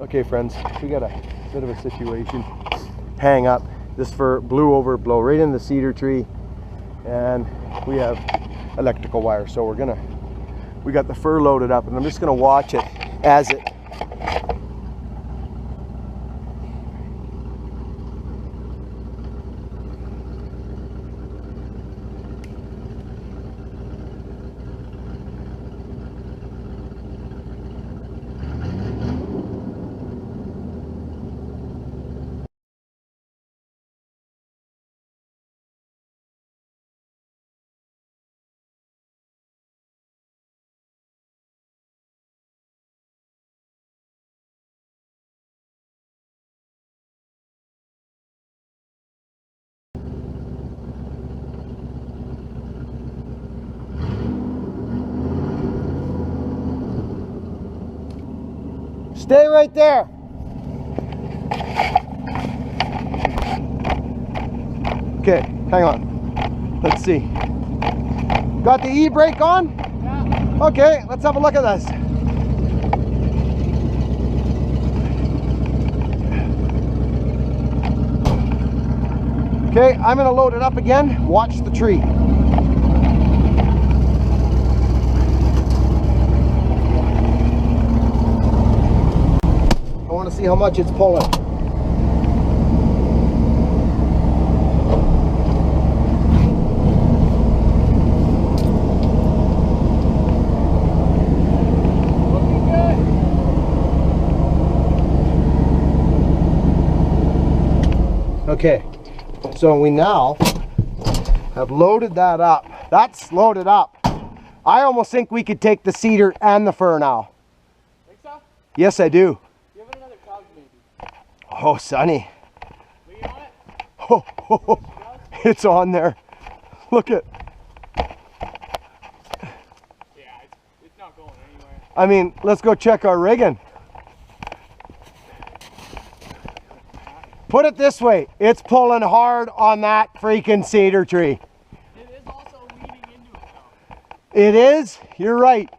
Okay friends, we got a bit of a situation. Hang up. This fir blew over, blow right in the cedar tree, and we have electrical wire. So we got the fir loaded up, and I'm just gonna watch it as it stay right there. Okay, hang on. Let's see. Got the e-brake on? Yeah. Okay, let's have a look at this. Okay, I'm gonna load it up again. Watch the tree. I want to see how much it's pulling. Looking good. Okay, so we now have loaded that up. That's loaded up. I almost think we could take the cedar and the fir now. Think so? Yes, I do. Give it another tug, maybe. Oh, Sonny. Lean on it. Oh, it's on there. Look at. Yeah, it's not going anywhere. I mean, let's go check our rigging. Put it this way, it's pulling hard on that freaking cedar tree. It is also leaning into it though. It is? You're right.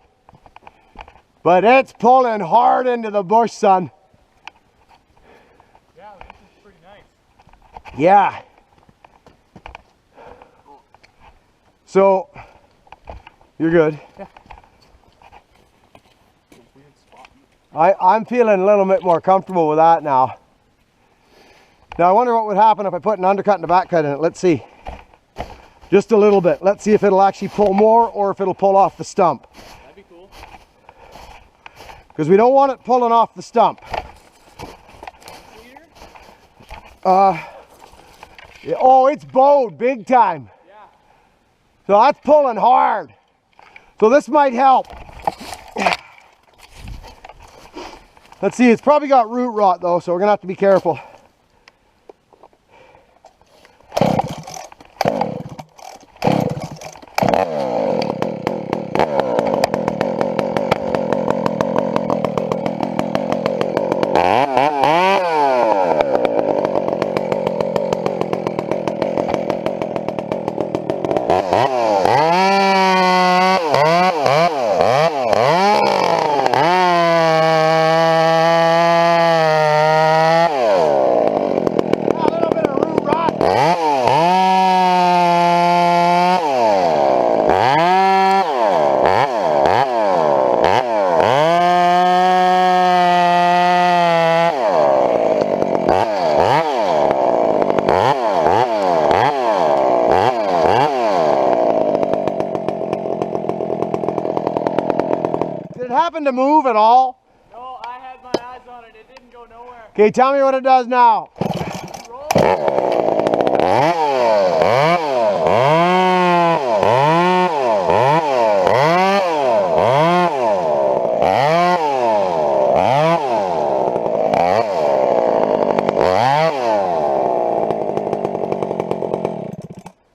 But it's pulling hard into the bush, son. Yeah, this is pretty nice. Yeah. So, you're good. Yeah. I'm feeling a little bit more comfortable with that now. Now I wonder what would happen if I put an undercut and a back cut in it. Let's see. Just a little bit. Let's see if it'll actually pull more or if it'll pull off the stump. That'd be cool. Because we don't want it pulling off the stump. Cedar? Yeah, oh, it's bowed big time. Yeah. So that's pulling hard. So this might help. Let's see, it's probably got root rot though, so we're gonna have to be careful. Happen to move at all? No, I had my eyes on it. It didn't go nowhere. Okay, tell me what it does now. Roll.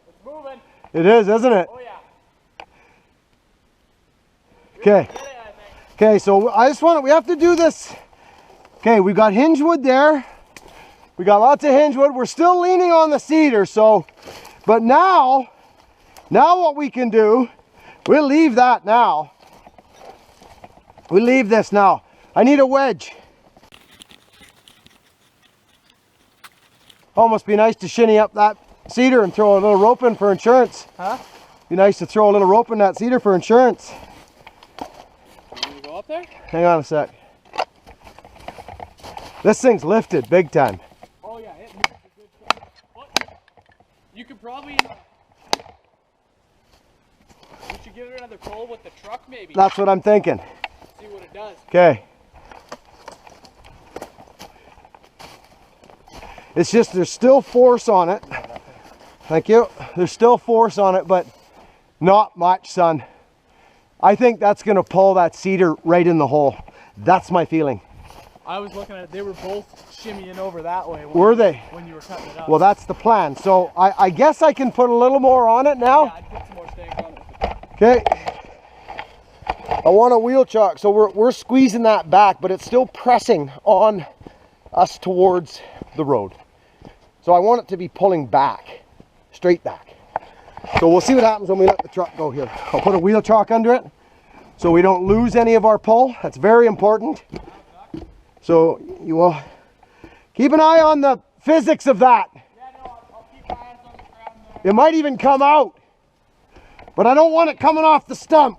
It's moving. It is, isn't it? Oh yeah. Okay. Okay, so we have to do this. Okay, we've got hinge wood there. We got lots of hinge wood. We're still leaning on the cedar, so, but now Now what we can do, we'll leave that now. We leave this now. I need a wedge. Almost be nice to shinny up that cedar and throw a little rope in for insurance. Huh? Be nice to throw a little rope in that cedar for insurance. You want to go up there? Hang on a sec. This thing's lifted big time. Oh yeah, it moves a good time. What? You could probably... You should give it another pull with the truck maybe. That's what I'm thinking. See what it does. Okay. It's just there's still force on it. Thank you. There's still force on it, but not much, son. I think that's going to pull that cedar right in the hole. That's my feeling. I was looking at it. They were both shimmying over that way. Were they? When you were cutting it up. Well, that's the plan. So I guess I can put a little more on it now. Yeah, I'd put some more stank on it. Okay. I want a wheel chuck. So we're squeezing that back, but it's still pressing on us towards the road. So I want it to be pulling back, straight back. So we'll see what happens when we let the truck go here. I'll put a wheel chuck under it so we don't lose any of our pull. That's very important. So you will keep an eye on the physics of that. Yeah, no, I'll keep my eyes on the ground there. It might even come out, but I don't want it coming off the stump.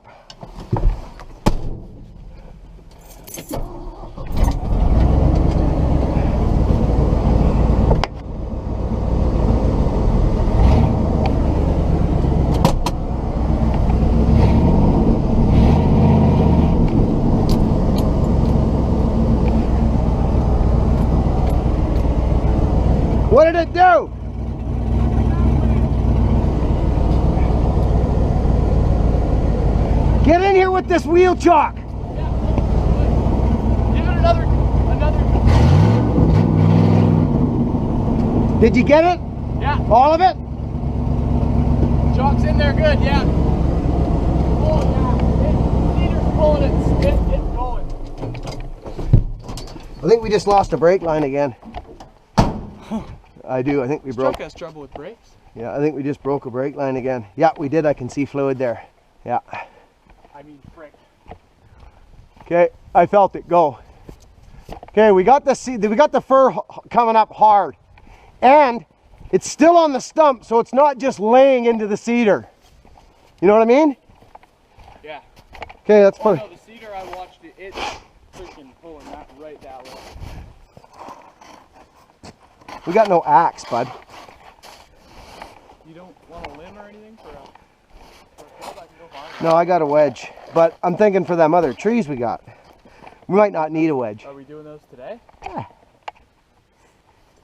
What did it do? Get in here with this wheel chuck. Yeah, give it another. Did you get it? Yeah, All of it? chalk's in there good, yeah. Oh yeah, cedar's pulling it's going. I think we just lost a brake line again. I do. I think we This broke. truck has trouble with brakes. Yeah, I think we just broke a brake line again. Yeah, we did. I can see fluid there. Yeah. I mean, frick. Okay, I felt it go. Okay, we got the fur coming up hard, and it's still on the stump, so it's not just laying into the cedar. You know what I mean? Yeah. Okay, that's Oh fun. no, the cedar I watched it. It's freaking pulling that right that way. We got no axe, bud. You don't want a limb or anything for a club? I can go find No, I got a wedge, but I'm thinking for them other trees we got. We might not need a wedge. Are we doing those today? Yeah.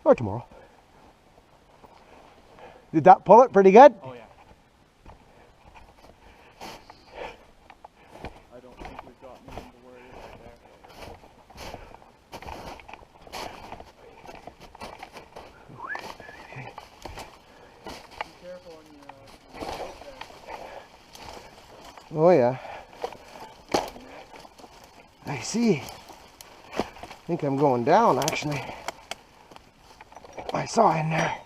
Or tomorrow. Did that pull it pretty good? Oh yeah. I don't think we've got anything to worry about there. Be careful on your boat there. Oh yeah. I see. I think I'm going down actually. I saw in there.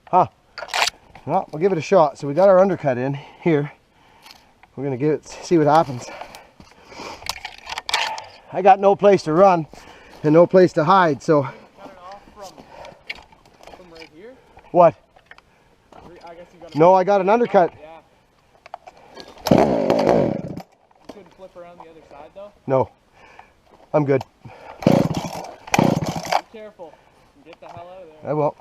Huh. Well, we'll give it a shot. So we got our undercut in here. We're gonna give it, see what happens. I got no place to run and no place to hide, so. Cut it off from right here? What? I guess you got No, I got an undercut. Yeah. You couldn't flip around the other side though? No, I'm good. Be careful. And get the hell out of there. I will.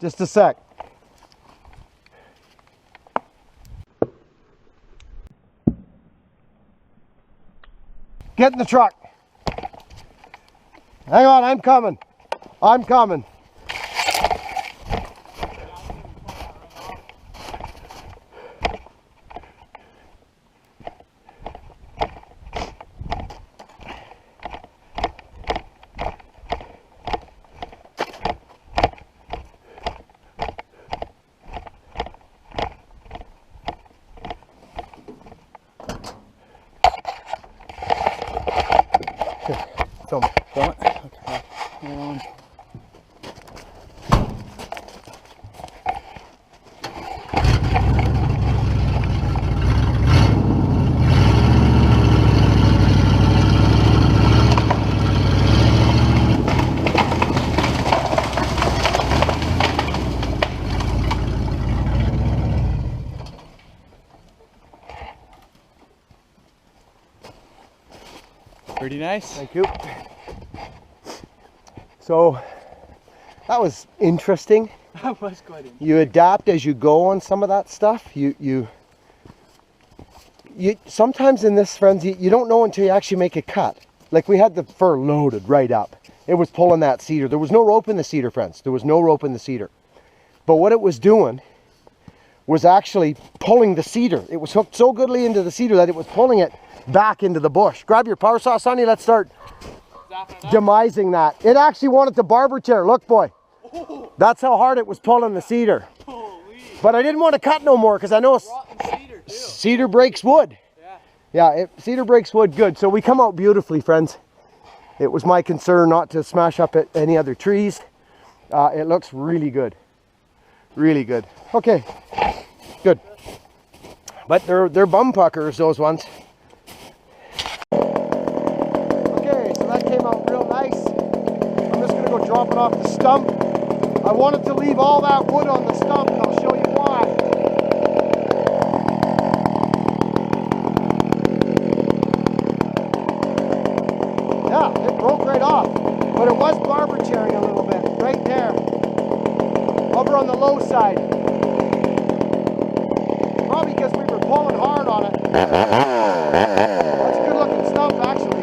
Just a sec. Get in the truck. Hang on, I'm coming. I'm coming. Film it. Film it? Okay. Hold on. Pretty nice. Thank you. So that was interesting. That was quite interesting. You adapt as you go on some of that stuff. You sometimes in this, friends, you don't know until you actually make a cut. Like we had the fur loaded right up. It was pulling that cedar. There was no rope in the cedar, friends. There was no rope in the cedar. But what it was doing was actually pulling the cedar. It was hooked so goodly into the cedar that it was pulling it back into the bush. Grab your power saw, Sonny. Let's start demising that. It actually wanted the barber chair. Look, boy. That's how hard it was pulling the cedar. Holy. But I didn't want to cut no more because I know Rotten cedar, too. cedar breaks wood. Yeah, cedar breaks wood good. So we come out beautifully, friends. It was my concern not to smash up at any other trees. It looks really good. Really good. Okay, good. But they're bum puckers, those ones. Okay, so that came out real nice. I'm just gonna go drop it off the stump. I wanted to leave all that wood on the stump, and I'll show you why. Yeah, it broke right off, but it was barber chairing a little bit, right there, over on the low side. Probably because we were pulling hard on it. That's a good looking stump, actually.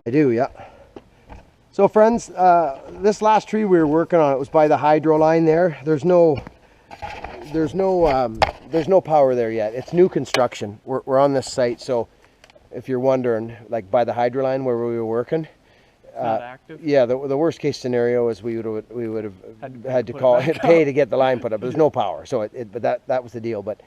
I do, yeah. So friends, this last tree we were working on, it was by the hydro line there. There's no there's no power there yet. It's new construction. We're on this site, so if you're wondering, like by the hydro line where we were working, Not active. yeah, the worst case scenario is we would have had to put it call back pay to get the line put up. There's no power, so but that was the deal. But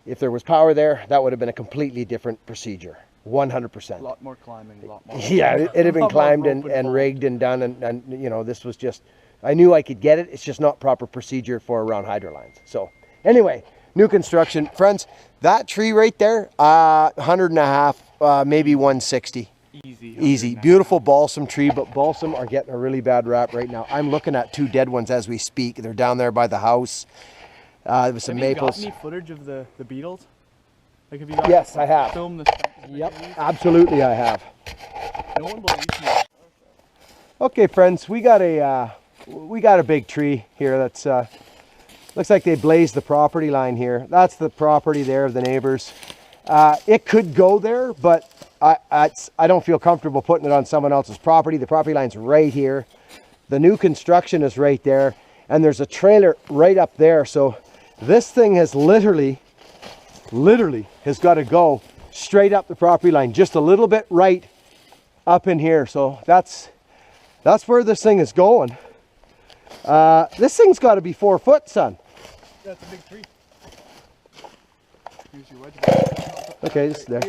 if there was power there, that would have been a completely different procedure, 100%. A lot more climbing, a lot more. Yeah, it'd have been climbed and rigged and done, and you know, this was just, I knew I could get it. It's just not proper procedure for around hydro lines. So anyway, new construction, friends. That tree right there, 100 and a half, maybe 160. Easy. Beautiful balsam tree, but balsam are getting a really bad rap right now. I'm looking at 2 dead ones as we speak. They're down there by the house. There was some maples. Have you got any footage of the beetles? Like, have you got Yes, I have. Film this. Yep, absolutely I have. No one believes me. Okay, friends, we got a big tree here that's looks like they blazed the property line here. That's the property there of the neighbors. It could go there, but I don't feel comfortable putting it on someone else's property. The property line's right here. The new construction is right there, and there's a trailer right up there. So this thing has literally has got to go straight up the property line, just a little bit right up in here. So that's where this thing is going. This thing's got to be 4 foot, son. That's a big tree. Here's your wedge. Okay, just there.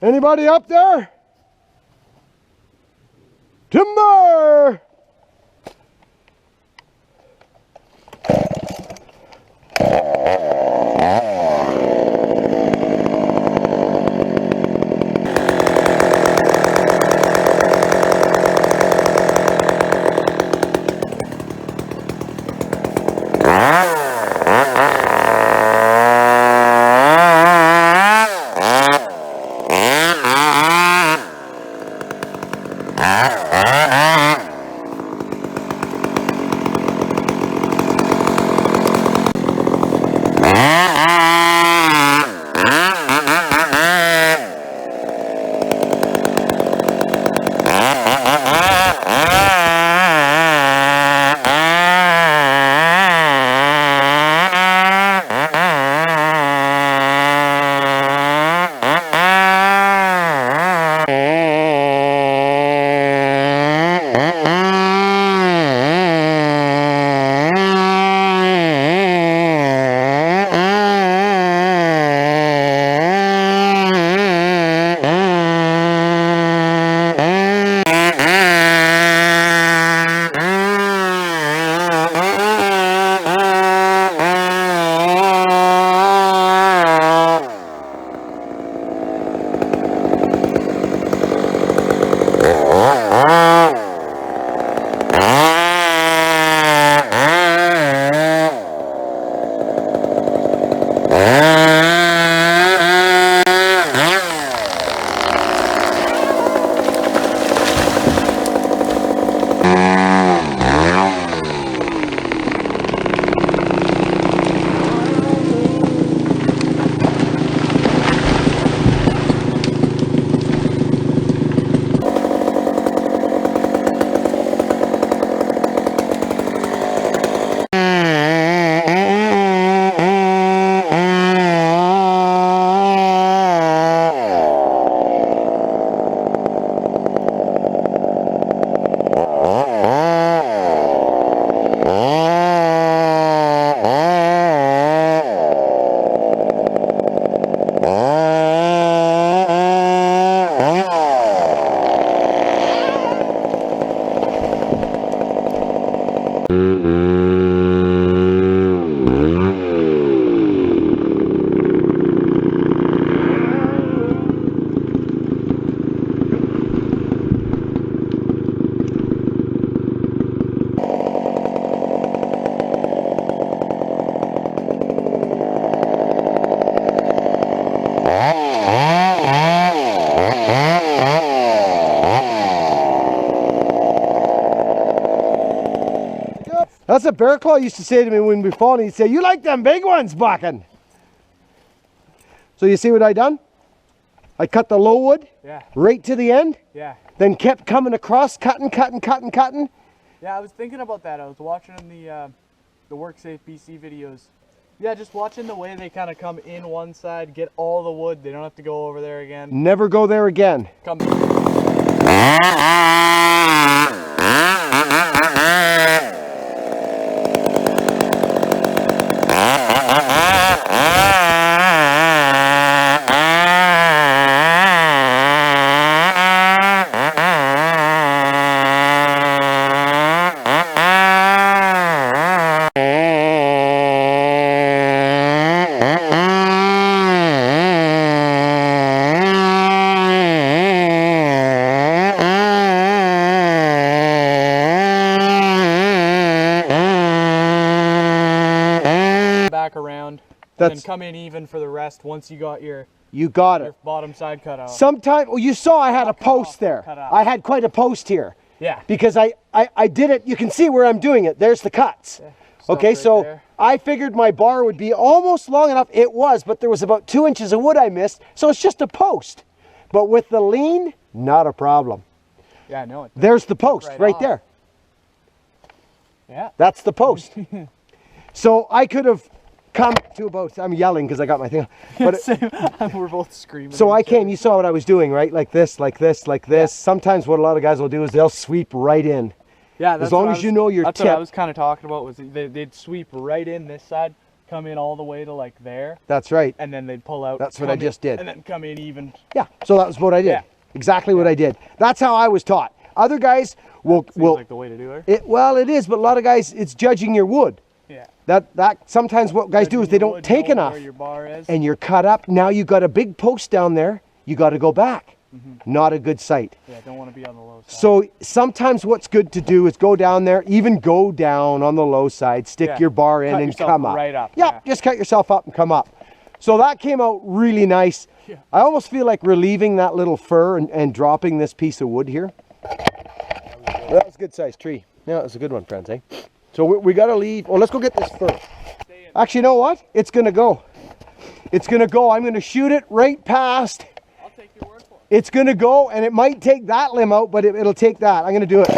Anybody up there? Timber! That's what Bear Claw used to say to me when we fall, and he'd say, "You like them big ones, bucking." So you see what I done? I cut the low wood right to the end, then kept coming across, cutting. Yeah, I was thinking about that. I was watching the WorkSafe BC videos. Yeah, just watching the way they kind of come in one side, get all the wood. They don't have to go over there again. Never go there again. Come. Around and then come in even for the rest once you got your bottom side cut out. Sometimes, well, you saw I had a post there. I had quite a post here. Yeah. Because I did it. You can see where I'm doing it. There's the cuts. Yeah, okay, right so there. I figured my bar would be almost long enough. It was, but there was about 2 inches of wood I missed. So it's just a post. But with the lean, not a problem. Yeah, I know it. There's the post right there. Yeah. That's the post. So I could have come to about, I'm yelling because I got my thing, but we're both screaming. So I came, you saw what I was doing, right? Like this, like this, like this. Yeah. Sometimes what a lot of guys will do is they'll sweep right in. Yeah, that's as long as you know your tip. That's what I was kind of talking about, was they'd sweep right in this side, come in all the way to like there, That's right. and then they'd pull out. That's what I come just in, did. And then come in even. Yeah, so that was what I did. Yeah. Exactly what I did. That's how I was taught. Other guys will Seems will like the way to do it. Well, it is, but a lot of guys, it's judging your wood. Yeah. That sometimes what guys do is they don't take enough, Where your bar is. and you're cut up. Now you got a big post down there. You got to go back. Not a good sight. Yeah, don't want to be on the low side. So sometimes what's good to do is go down there, even go down on the low side, stick your bar in Cut and yourself come up. right up, Yeah, yeah. just cut yourself up and come up. So that came out really nice. Yeah. I almost feel like relieving that little fir and dropping this piece of wood here. That was a good sized tree. Yeah, it's a good one, friends, eh? So we got to leave. Oh, let's go get this fir. Actually, you know what? It's going to go. It's going to go. I'm going to shoot it right past. I'll take your word for it. It's going to go, and it might take that limb out, but it'll take that. I'm going to do it.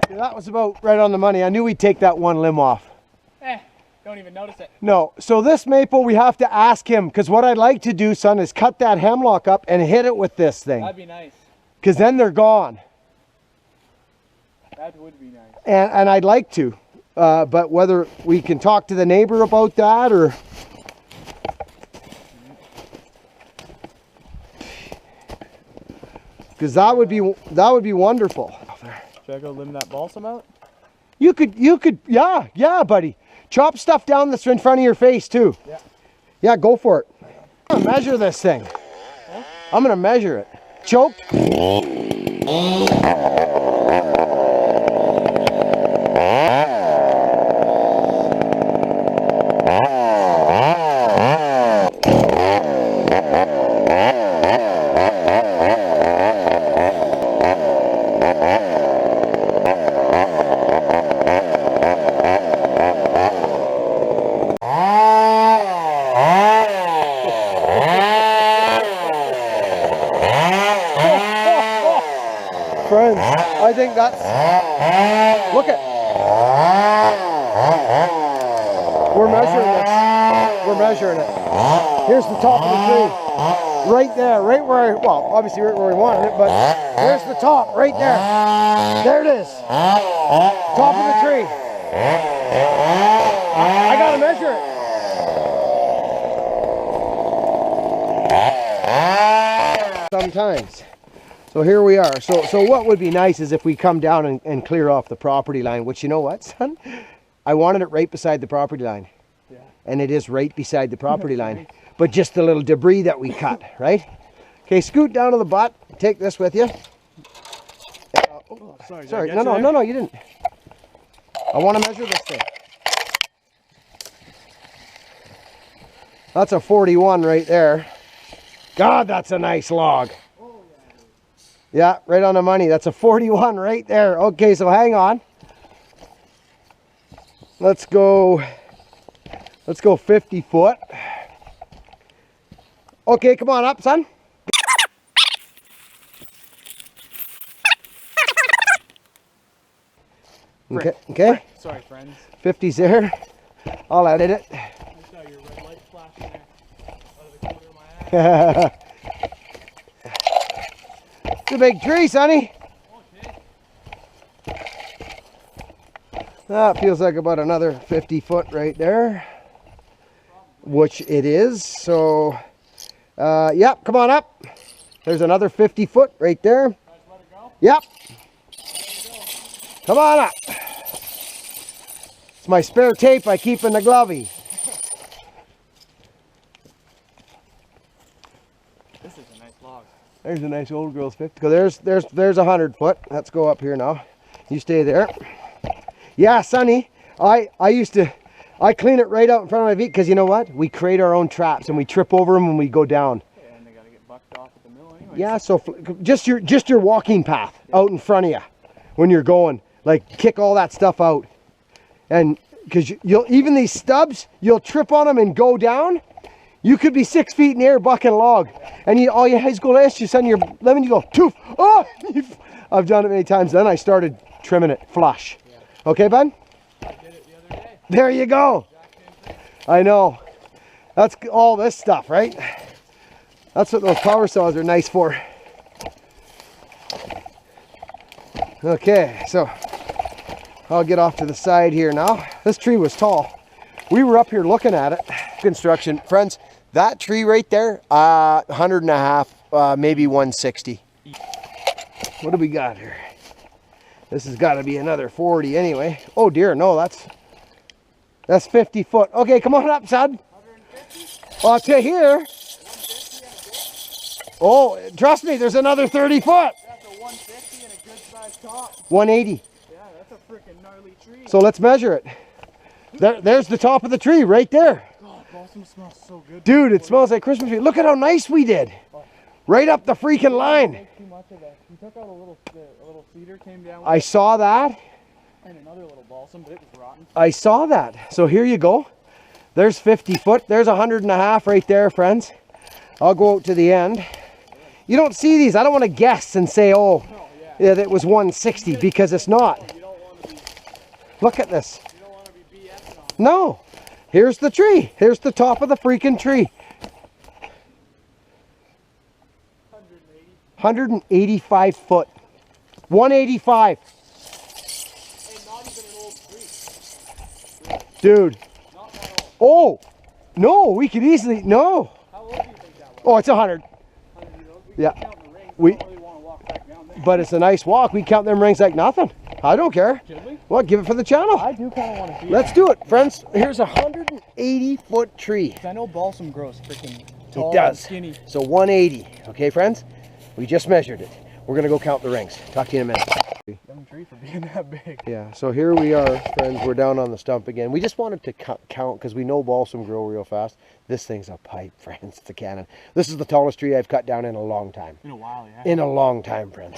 That was about right on the money. I knew we'd take that one limb off. Don't even notice it. No, so this maple we have to ask him, because what I'd like to do, son, is cut that hemlock up and hit it with this thing. That'd be nice. Because then they're gone. That would be nice. And I'd like to, but whether we can talk to the neighbor about that or... Because that would be wonderful. Should I go limb that balsam out? You could, yeah, buddy. Chop stuff down that's in front of your face too. Yeah. Yeah, go for it. I'm gonna measure this thing. Huh? I'm gonna measure it. Choked. Friends, I think that's, look at, we're measuring this, we're measuring it. Here's the top of the tree, right there, right where, well, obviously right where we wanted it, but here's the top, right there. There it is, top of the tree. I gotta measure it. Sometimes. So here we are. So what would be nice is if we come down and clear off the property line, which, you know what, son? I wanted it right beside the property line. Yeah. And it is right beside the property line. But just the little debris that we cut, right? Okay, scoot down to the butt. Take this with you. Oh, sorry. Sorry, no, you didn't. I want to measure this thing. That's a 41 right there. God, that's a nice log. Yeah, right on the money. That's a 41 right there. Okay, so hang on. Let's go 50 foot. Okay, come on up, son. Okay. Okay. Sorry, friends. 50's there. I'll edit it. I saw your red light flashing there out of the corner of my eye. It's a big tree, Sonny. Okay. That feels like about another 50 foot right there, which it is. So, yep, come on up. There's another 50 foot right there. Guys, let it go. Yep. Come on up. It's my spare tape I keep in the glovey. This is a nice log. There's a nice old girl's 50. There's 100 foot. Let's go up here now. You stay there. Yeah, Sonny, I clean it right out in front of my feet because you know what? We create our own traps and we trip over them when we go down. Yeah, and they gotta get bucked off at the mill anyway. Yeah, so just your walking path out in front of you when you're going, like kick all that stuff out, and because you'll even these stubs, you'll trip on them and go down. You could be 6 feet in the air bucking a log, and all you have is go last you send your lemon, you go toof. Oh, I've done it many times. Then I started trimming it flush. Okay, bud? I did it the other day. There you go. I know. That's all this stuff, right? That's what those power saws are nice for. Okay, so I'll get off to the side here now. This tree was tall. We were up here looking at it. Construction. Friends, that tree right there, 100 and a half, maybe 160. What do we got here? This has got to be another 40 anyway. Oh dear, no, that's 50 foot. Okay, come on up, son. 150? Well, to here. 150 and a bit? Oh, trust me, there's another 30 foot. That's a 150 and a good sized top. 180. Yeah, that's a freaking gnarly tree. So let's measure it. There's the top of the tree right there. God, balsam smells so good. Dude, it smells like Christmas tree. Look at how nice we did. Right up the freaking line. Too much of that. We took out a little cedar, came down with I saw that. and another little balsam, but it was rotten. I saw that. So here you go. There's 50 foot. There's 100 and a half right there, friends. I'll go out to the end. You don't see these. I don't want to guess and say, oh, yeah, that was 160 because it's not. You don't want to be, Look at this. you don't want to be BSing on it. No. Here's the tree. Here's the top of the freaking tree. 180. 185 foot. 185. And not even an old tree. Dude. Not that old. Oh. No, we could easily. No. How old do you think that was? Oh, it's 100. 100 years old? We Yeah. can count the rings. We- We don't really want to walk back down there. But it's a nice walk. We count them rings like nothing. I don't care. Should we? Well, give it for the channel. I do kind of want to see Let's do it, friends. Here's a 180 foot tree. it. I know balsam grows freaking tall It does. and skinny. So 180. Okay, friends? We just measured it. We're going to go count the rings. Talk to you in a minute. Young tree for being that big. Yeah, so here we are, friends. We're down on the stump again. We just wanted to count because we know balsam grow real fast. This thing's a pipe, friends. It's a cannon. This is the tallest tree I've cut down in a long time. In a while, yeah. In a long time, friends.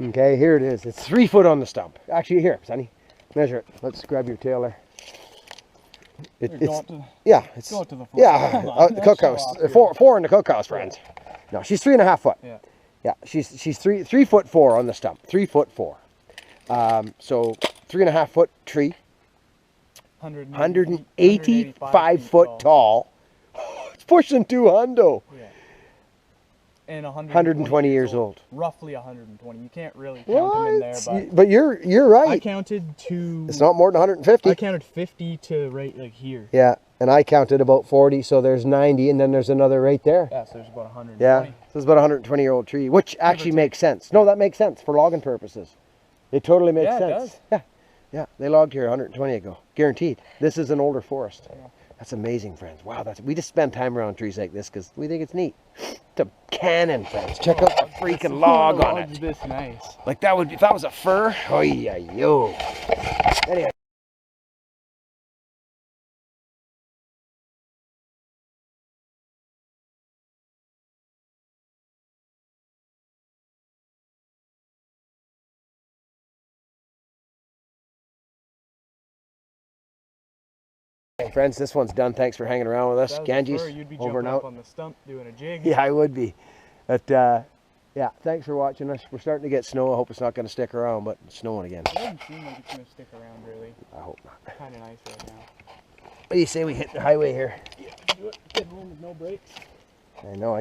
Okay, here it is. It's 3 foot on the stump. Actually, here, Sonny, measure it. Let's grab your tail there. Yeah, it's Go to the floor. yeah. The Let's cookhouse. show off here. Four in the cookhouse, friends. No, she's 3.5 foot. Yeah. Yeah, she's 3 foot 4 on the stump. 3 foot 4. So 3.5 foot tree. 185 foot tall. It's pushing 200. Yeah. And 120 years old. Roughly 120. You can't really count them in there, but But you're right. I counted to. It's not more than 150. I counted 50 to right like here. Yeah, and I counted about 40, so there's 90, and then there's another right there. Yeah, so there's about 120. Yeah, so it's about a 120-year-old tree, which actually makes sense. No, that makes sense for logging purposes. It totally makes Yeah, it sense. does. Yeah, yeah, they logged here 120 ago, guaranteed. This is an older forest. Yeah. That's amazing, friends. Wow, we just spend time around trees like this because we think it's neat. It's a cannon, friends. Check out the freaking log on it. This nice. Like that would, if that was a fir, oh yeah, yo. Anyway. Hey friends, this one's done. Thanks for hanging around with us. Ganges, You'd be over and jumping up out. on the stump doing a jig. Yeah, I would be. But Yeah, thanks for watching us. We're starting to get snow. I hope it's not going to stick around, but it's snowing again. It doesn't seem like it's going to stick around, really. I hope not. Kind of nice right now. What do you say we hit the highway here? Yeah, do it. Get home with no brakes. I know.